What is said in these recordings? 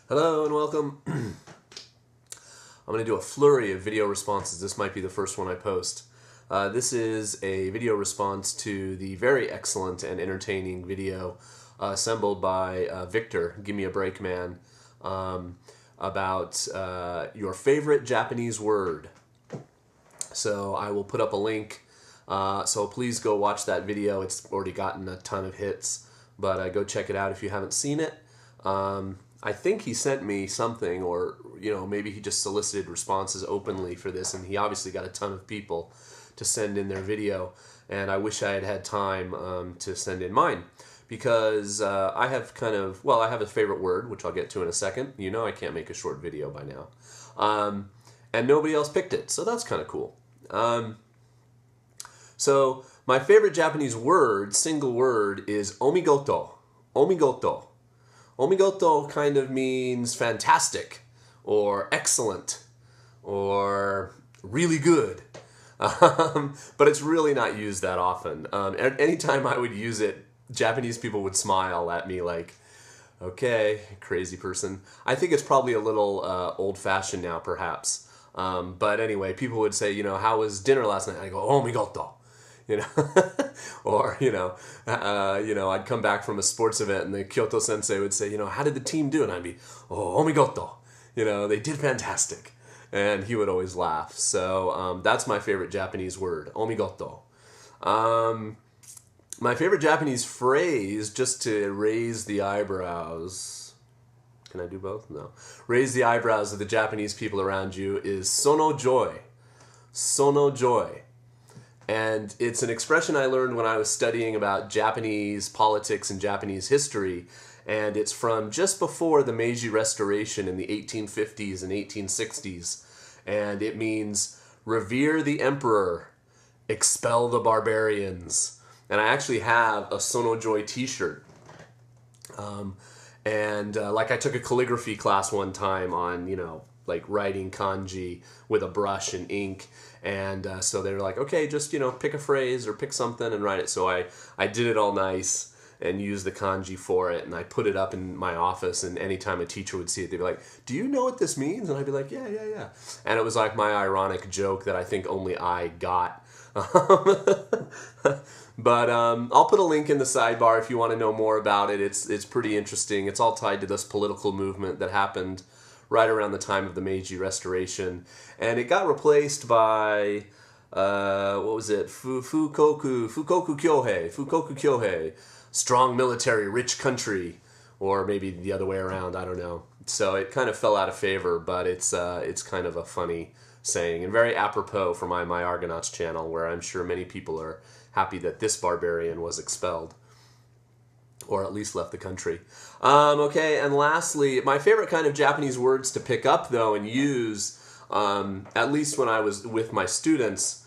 Hello and welcome. I'm going to do a flurry of video responses. This might be the first one I post. This is a video response to the very excellent and entertaining video assembled by Victor, Give Me a Break Man, about your favorite Japanese word. So I will put up a link, so please go watch that video. It's already gotten a ton of hits, but go check it out if you haven't seen it. I think he sent me something, or maybe he just solicited responses openly for this, and he obviously got a ton of people to send in their video, and I wish I had had time to send in mine, because I have I have a favorite word, which I'll get to in a second. I can't make a short video by now, and nobody else picked it, so that's kind of cool. So my favorite Japanese word, single word, is omigoto. Omigoto. Omigoto kind of means fantastic, or excellent, or really good. But it's really not used that often. Anytime I would use it, Japanese people would smile at me like, okay, crazy person. I think it's probably a little old-fashioned now, perhaps. But anyway, people would say, how was dinner last night? I go, omigoto. Or I'd come back from a sports event and the Kyoto sensei would say, how did the team do? And I'd be, oh, omigoto. They did fantastic. And he would always laugh. So that's my favorite Japanese word, omigoto. My favorite Japanese phrase, just to raise the eyebrows. Can I do both? No. Raise the eyebrows of the Japanese people around you is sonno joy. Sonno joy. And it's an expression I learned when I was studying about Japanese politics and Japanese history, and it's from just before the Meiji Restoration in the 1850s and 1860s, and it means revere the emperor, expel the barbarians. And I actually have a Sonno Joy t-shirt. I took a calligraphy class one time on, writing kanji with a brush and ink, and so they were like, okay, just pick a phrase or pick something and write it. So I did it all nice and used the kanji for it, and I put it up in my office, and anytime a teacher would see it, they'd be like, do you know what this means? And I'd be like, yeah. And it was like my ironic joke that I think only I got. But I'll put a link in the sidebar if you want to know more about it. It's pretty interesting. It's all tied to this political movement that happened right around the time of the Meiji Restoration, and it got replaced by what was it? Fukoku Kyohei, strong military, rich country, or maybe the other way around. I don't know. So it kind of fell out of favor, but it's kind of a funny saying and very apropos for my Argonauts channel, where I'm sure many people are happy that this barbarian was expelled, or at least left the country. Okay, and lastly, my favorite kind of Japanese words to pick up, though, and use, at least when I was with my students,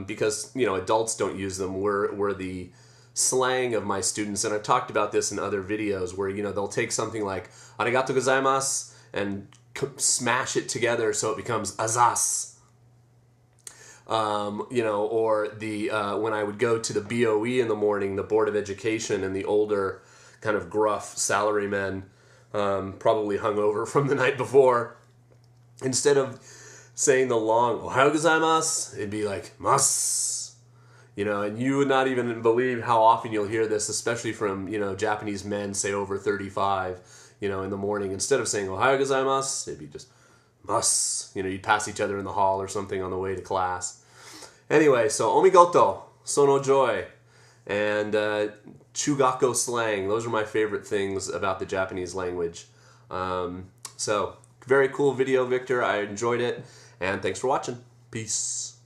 because, adults don't use them, were the slang of my students. And I've talked about this in other videos where, they'll take something like, arigato gozaimasu, and smash it together so it becomes Azasu. Or the when I would go to the BOE in the morning, the Board of Education, and the older kind of gruff salarymen, probably hungover from the night before, instead of saying the long "Ohayou gozaimasu," it'd be like "mas," and you would not even believe how often you'll hear this, especially from Japanese men, say over 35, in the morning. Instead of saying "Ohayou gozaimasu," it'd be just "mas." You'd pass each other in the hall or something on the way to class. Anyway, so omigoto, sonno joy, and chugakko slang. Those are my favorite things about the Japanese language. So, very cool video, Victor. I enjoyed it, and thanks for watching. Peace.